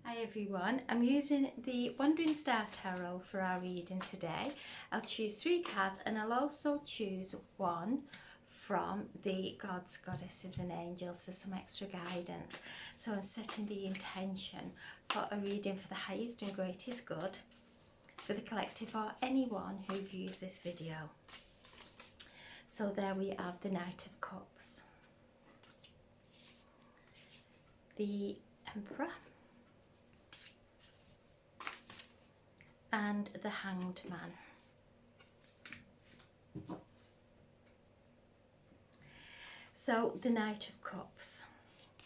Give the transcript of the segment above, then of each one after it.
Hi everyone, I'm using the Wandering Star Tarot for our reading today. I'll choose 3 cards and I'll also choose one from the Gods, Goddesses and Angels for some extra guidance. So I'm setting the intention for a reading for the highest and greatest good for the collective or anyone who views this video. So there we have the Knight of Cups, the Emperor, and the Hanged Man. So the Knight of Cups,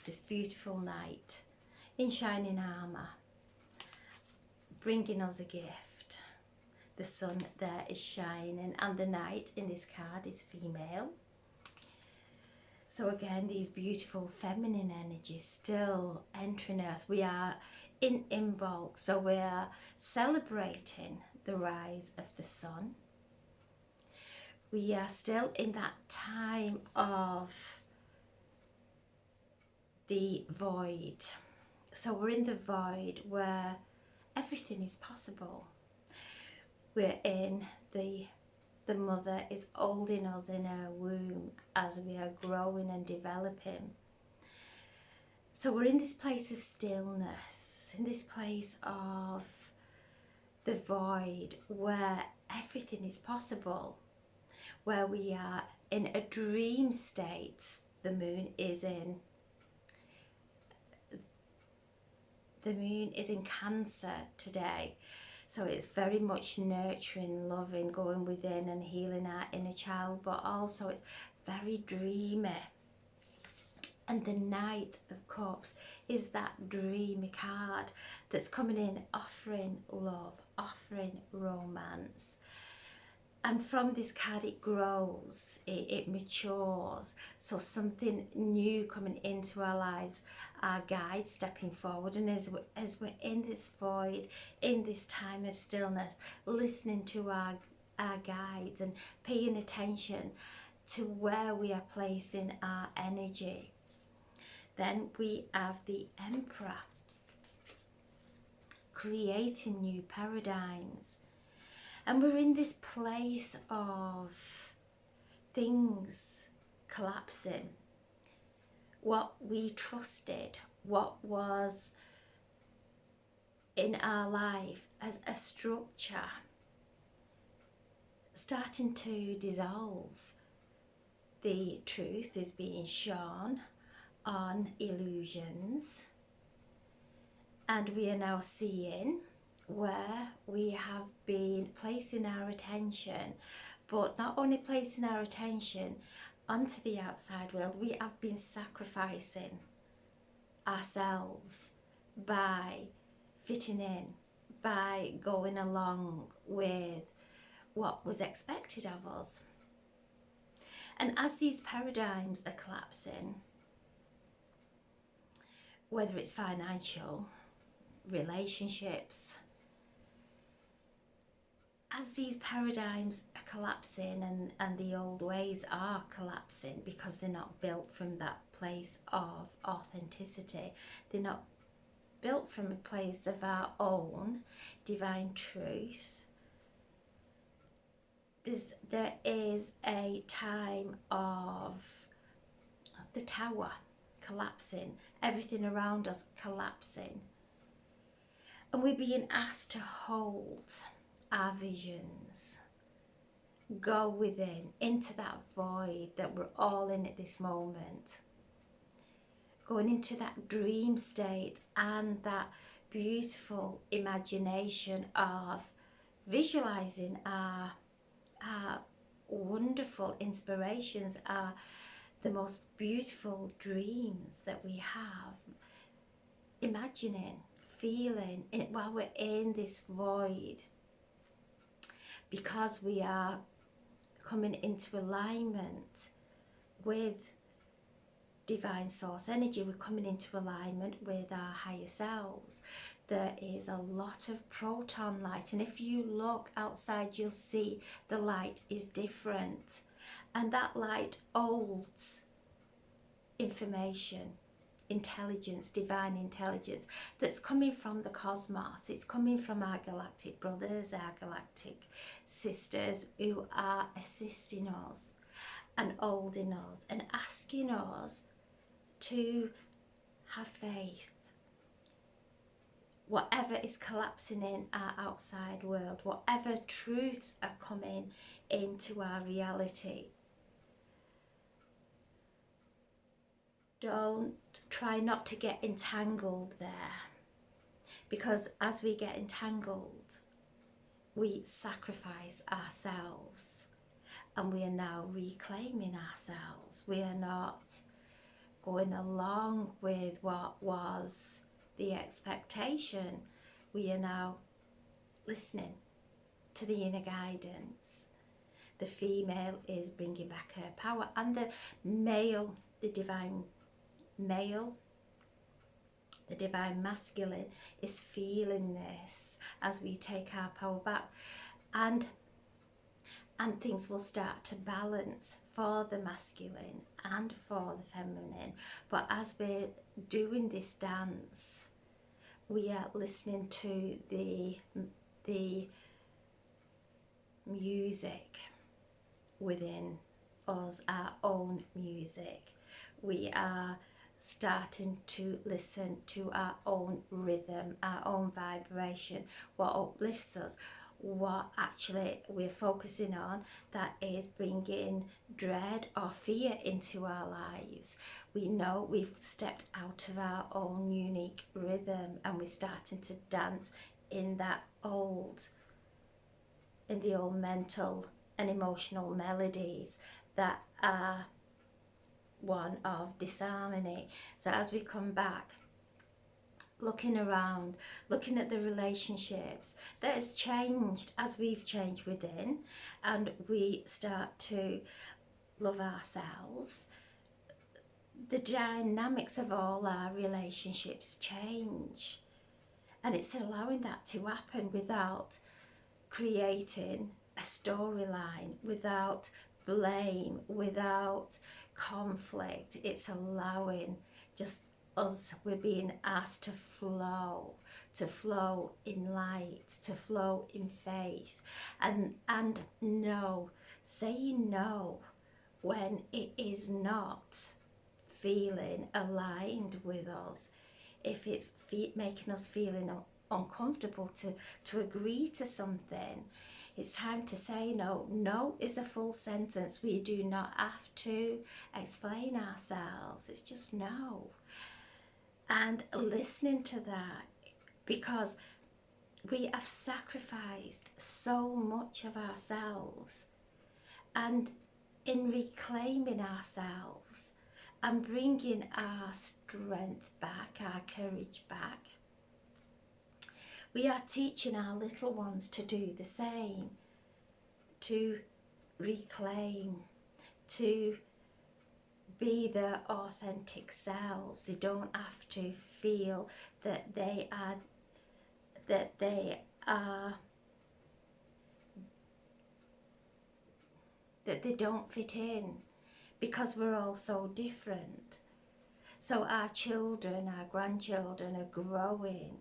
this beautiful knight in shining armour, bringing us a gift. The sun there is shining and the knight in this card is female. So again, these beautiful feminine energies still entering Earth. We are in Imbolc, so we are celebrating the rise of the sun. We are still in that time of the void. So we're in the void where everything is possible. We're in the mother is holding us in her womb as we are growing and developing. So we're in this place of stillness, in this place of the void where everything is possible, where we are in a dream state. The moon is in Cancer today. So it's very much nurturing, loving, going within and healing our inner child, but also it's very dreamy. And the Knight of Cups is that dreamy card that's coming in, offering love, offering romance. And from this card it grows, it matures. So something new coming into our lives, our guide stepping forward. And as we're in this void, in this time of stillness, listening to our guides and paying attention to where we are placing our energy. Then we have the Emperor, creating new paradigms. And we're in this place of things collapsing. What we trusted, what was in our life as a structure, starting to dissolve. The truth is being shown on illusions. And we are now seeing where we have been placing our attention, but not only placing our attention onto the outside world, we have been sacrificing ourselves by fitting in, by going along with what was expected of us. And as these paradigms are collapsing, whether it's financial, relationships, as these paradigms are collapsing and the old ways are collapsing because they're not built from that place of authenticity, they're not built from a place of our own divine truth, there is a time of the tower collapsing, everything around us collapsing, and we're being asked to hold our visions, go within into that void that we're all in at this moment, going into that dream state and that beautiful imagination of visualizing our wonderful inspirations, the most beautiful dreams that we have, imagining, feeling it while we're in this void. Because we are coming into alignment with divine source energy, we're coming into alignment with our higher selves. There is a lot of proton light, and if you look outside you'll see the light is different, and that light holds information, intelligence, divine intelligence that's coming from the cosmos. It's coming from our galactic brothers, our galactic sisters who are assisting us and holding us and asking us to have faith. Whatever is collapsing in our outside world, whatever truths are coming into our reality, don't try not to get entangled there, because as we get entangled, we sacrifice ourselves and we are now reclaiming ourselves. We are not going along with what was the expectation. We are now listening to the inner guidance. The female is bringing back her power, and the male, the divine male, the divine masculine is feeling this as we take our power back, and things will start to balance for the masculine and for the feminine. But as we're doing this dance, we are listening to the music within us, our own music. We are starting to listen to our own rhythm, our own vibration, what uplifts us, what actually we're focusing on that is bringing dread or fear into our lives. We know we've stepped out of our own unique rhythm and we're starting to dance in that in the old mental and emotional melodies that are one of disharmony. So as we come back, looking around, looking at the relationships that has changed as we've changed within, and we start to love ourselves, the dynamics of all our relationships change, and it's allowing that to happen without creating a storyline, without blame, without conflict. It's allowing just us, we're being asked to flow in light, to flow in faith, and no, saying no when it is not feeling aligned with us. If it's making us feeling uncomfortable to agree to something, it's time to say no. No is a full sentence. We do not have to explain ourselves. It's just no. And listening to that, because we have sacrificed so much of ourselves, and in reclaiming ourselves and bringing our strength back, our courage back, we are teaching our little ones to do the same, to reclaim, to be their authentic selves. They don't have to feel that they don't fit in, because we're all so different. So our children, our grandchildren are growing,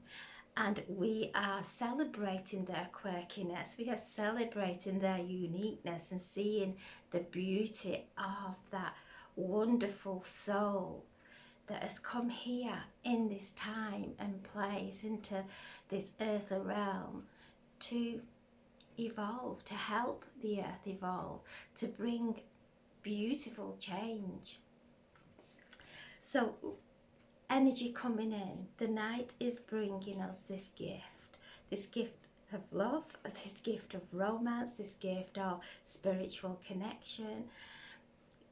and we are celebrating their quirkiness. We are celebrating their uniqueness and seeing the beauty of that wonderful soul that has come here in this time and place into this earthly realm to evolve, to help the earth evolve, to bring beautiful change. So energy coming in, the night is bringing us this gift of love, this gift of romance, this gift of spiritual connection,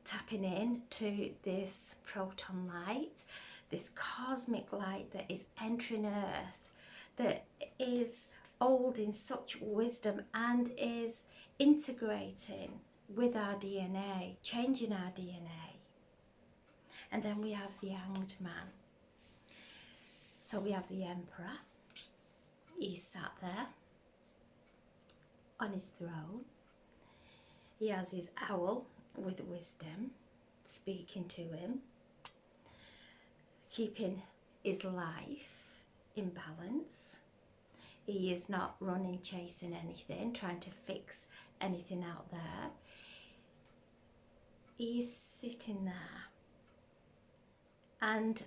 tapping in to this proton light, this cosmic light that is entering Earth, that is holding such wisdom and is integrating with our DNA, changing our DNA. And then we have the Hanged Man. So we have the Emperor. He's sat there on his throne. He has his owl with wisdom speaking to him. keeping his life in balance. He is not running, chasing anything, trying to fix anything out there. He's sitting there. And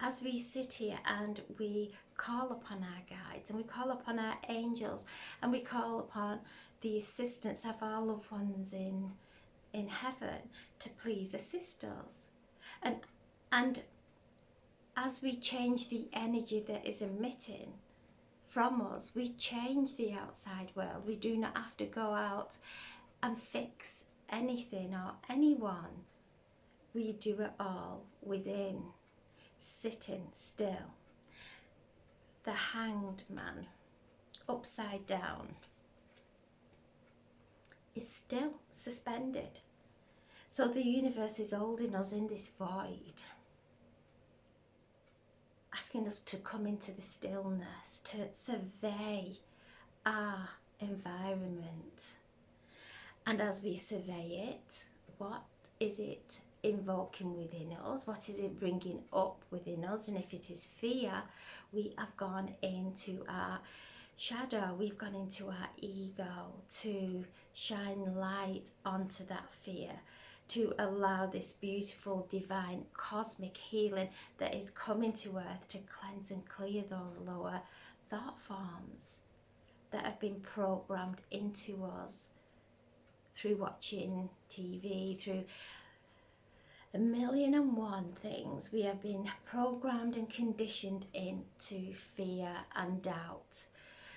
as we sit here and we call upon our guides and we call upon our angels and we call upon the assistance of our loved ones in heaven to please assist us. And as we change the energy that is emitting from us, we change the outside world. We do not have to go out and fix anything or anyone. We do it all within, sitting still. The hanged man, upside down, is still suspended. So the universe is holding us in this void, asking us to come into the stillness, to survey our environment. And as we survey it, what is it invoking within us? What is it bringing up within us? And if it is fear, we have gone into our shadow, we've gone into our ego to shine light onto that fear, to allow this beautiful divine cosmic healing that is coming to earth to cleanse and clear those lower thought forms that have been programmed into us through watching TV, through 1,000,001 things. We have been programmed and conditioned into fear and doubt.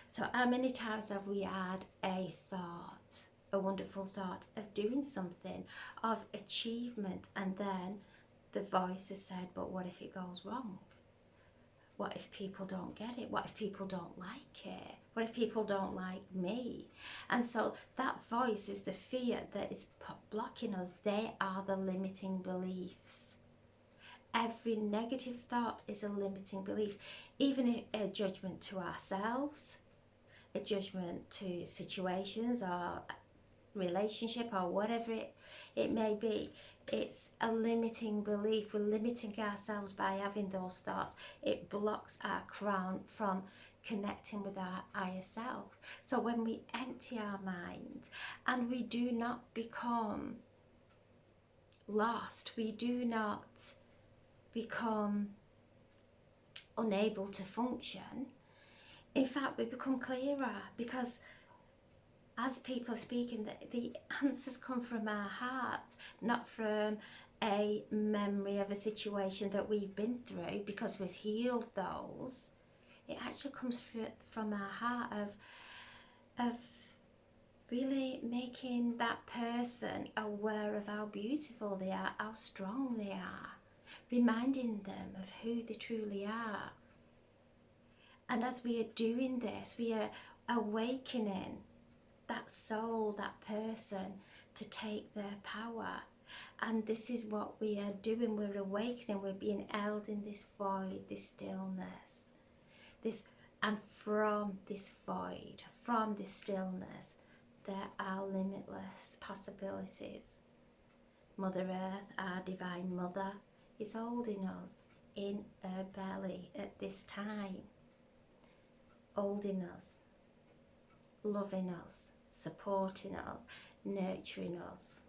So how many times have we had a thought, a wonderful thought of doing something, of achievement, and then the voice has said, but what if it goes wrong? What if people don't get it? What if people don't like it? What if people don't like me? And so that voice is the fear that is blocking us. They are the limiting beliefs. Every negative thought is a limiting belief, even a judgment to ourselves, a judgment to situations or relationship or whatever it may be. It's a limiting belief. We're limiting ourselves by having those thoughts. It blocks our crown from connecting with our higher self. So when we empty our mind and we do not become lost, we do not become unable to function, in fact we become clearer, because as people are speaking, the answers come from our heart, not from a memory of a situation that we've been through, because we've healed those. It actually comes from our heart of really making that person aware of how beautiful they are, how strong they are, reminding them of who they truly are. And as we are doing this, we are awakening that soul, that person, to take their power. And this is what we are doing. We're awakening. We're being held in this void, this stillness, and from this void, from this stillness, there are limitless possibilities. Mother Earth, our divine mother, is holding us in her belly at this time, holding us, loving us, supporting us, nurturing us.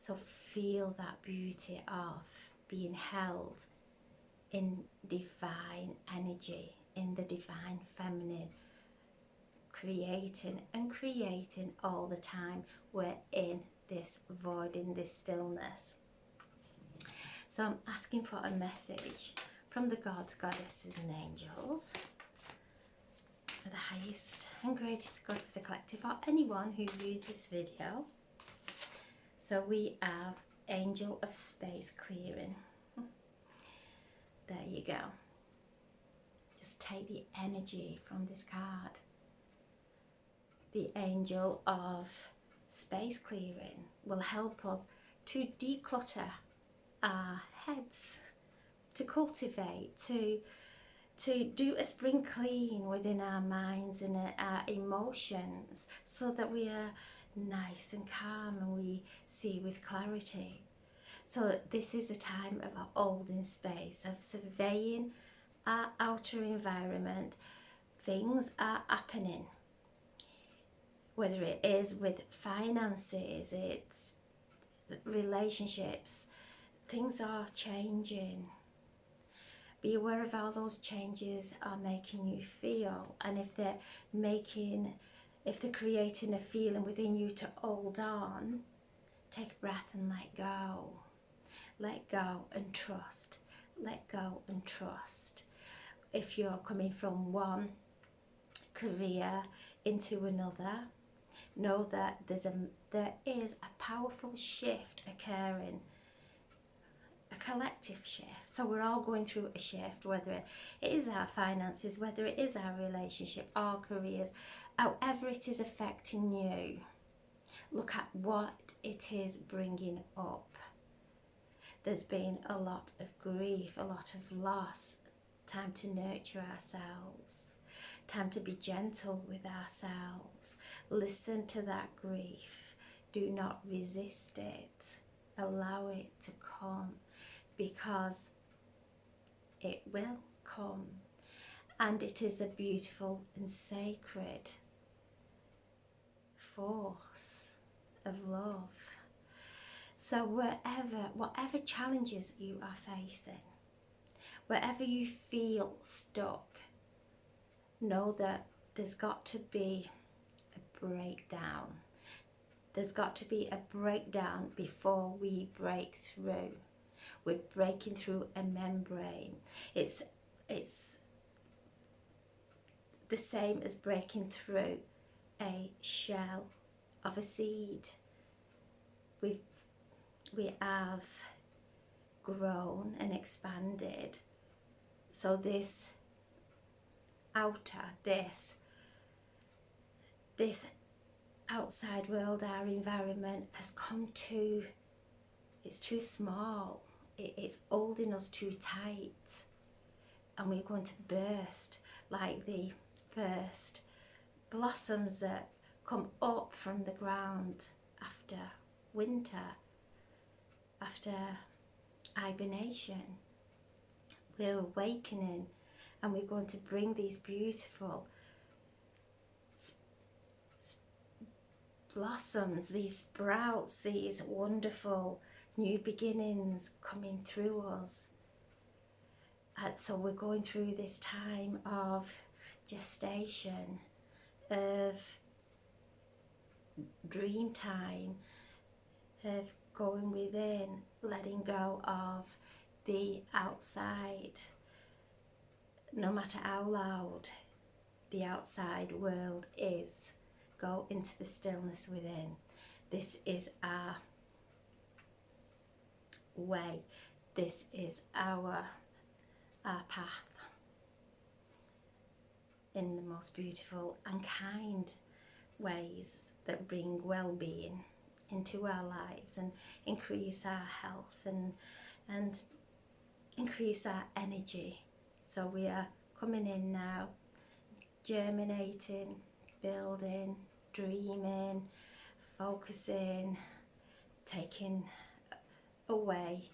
So feel that beauty of being held in divine energy, in the divine feminine, creating and creating all the time. We're in this void, in this stillness. So I'm asking for a message from the gods, goddesses and angels, for the highest and greatest good for the collective, or anyone who views this video. So we have Angel of Space Clearing. There you go. Just take the energy from this card. The Angel of Space Clearing will help us to declutter our heads, to cultivate, to do a spring clean within our minds and our emotions, so that we are nice and calm and we see with clarity. So this is a time of holding space, of surveying our outer environment. Things are happening, whether it is with finances, it's relationships, things are changing. Be aware of how those changes are making you feel, and if they're creating a feeling within you to hold on, take a breath and let go. Let go and trust. Let go and trust. If you're coming from one career into another, know that there is a powerful shift occurring, a collective shift. So we're all going through a shift, whether it is our finances, whether it is our relationship, our careers, however it is affecting you. Look at what it is bringing up. There's been a lot of grief, a lot of loss. Time to nurture ourselves. Time to be gentle with ourselves. Listen to that grief. Do not resist it. Allow it to come, because it will come. And it is a beautiful and sacred force of love. So whatever challenges you are facing, wherever you feel stuck, know that there's got to be a breakdown. There's got to be a breakdown before we break through. We're breaking through a membrane. It's the same as breaking through a shell of a seed. We have grown and expanded. So this outside world, our environment has come to, it's too small. It's holding us too tight. And we're going to burst like the first blossoms that come up from the ground after winter, after hibernation. We're awakening, and we're going to bring these beautiful blossoms, these sprouts, these wonderful new beginnings coming through us. And so we're going through this time of gestation, of dream time, of going within, letting go of the outside. No matter how loud the outside world is, go into the stillness within. This is our way. This is our path in the most beautiful and kind ways that bring well-being into our lives and increase our health and increase our energy. So we are coming in now, germinating, building, dreaming, focusing, taking away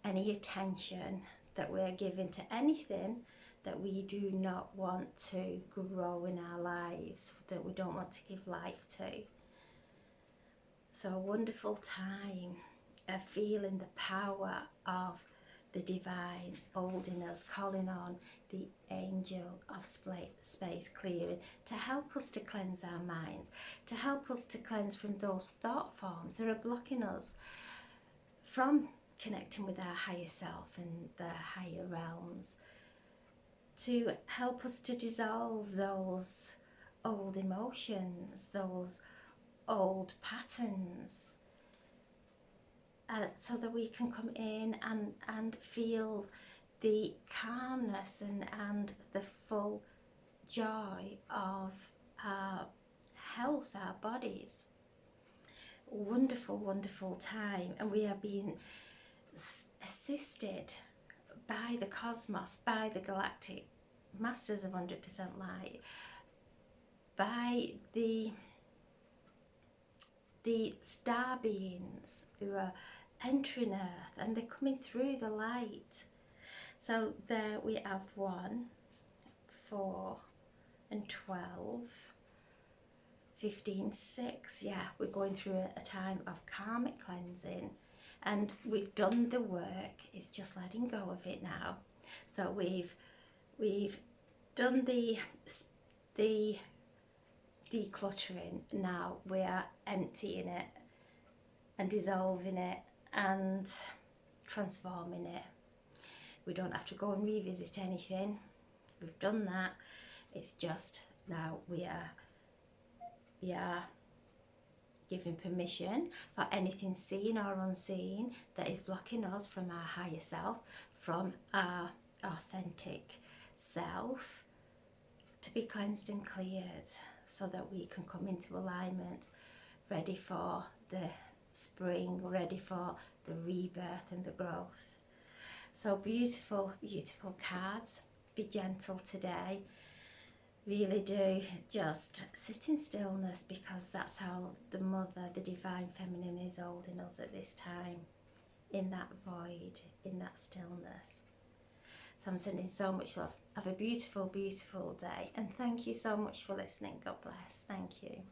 any attention that we're giving to anything that we do not want to grow in our lives, that we don't want to give life to. So a wonderful time of feeling the power of the divine holding us, calling on the angel of space clearing to help us to cleanse our minds, to help us to cleanse from those thought forms that are blocking us from connecting with our higher self and the higher realms, to help us to dissolve those old emotions, those old patterns, so that we can come in and feel the calmness and the full joy of our health, our bodies. Wonderful, wonderful time, and we are being assisted by the cosmos, by the galactic masters of 100% light, by the star beings who are entering earth and they're coming through the light. So there we have 1, 4 and 12, 15, 6. Yeah, we're going through a time of karmic cleansing, and we've done the work. It's just letting go of it now. So we've done the decluttering. Now we are emptying it and dissolving it and transforming it. We don't have to go and revisit anything. We've done that. It's just now we are giving permission for anything seen or unseen that is blocking us from our higher self, from our authentic self, to be cleansed and cleared, so that we can come into alignment, ready for the spring, ready for the rebirth and the growth. So beautiful, beautiful cards. Be gentle today. Really do just sit in stillness, because that's how the mother, the divine feminine, is holding us at this time, in that void, in that stillness. So I'm sending so much love. Have a beautiful, beautiful day, and thank you so much for listening. God bless. Thank you.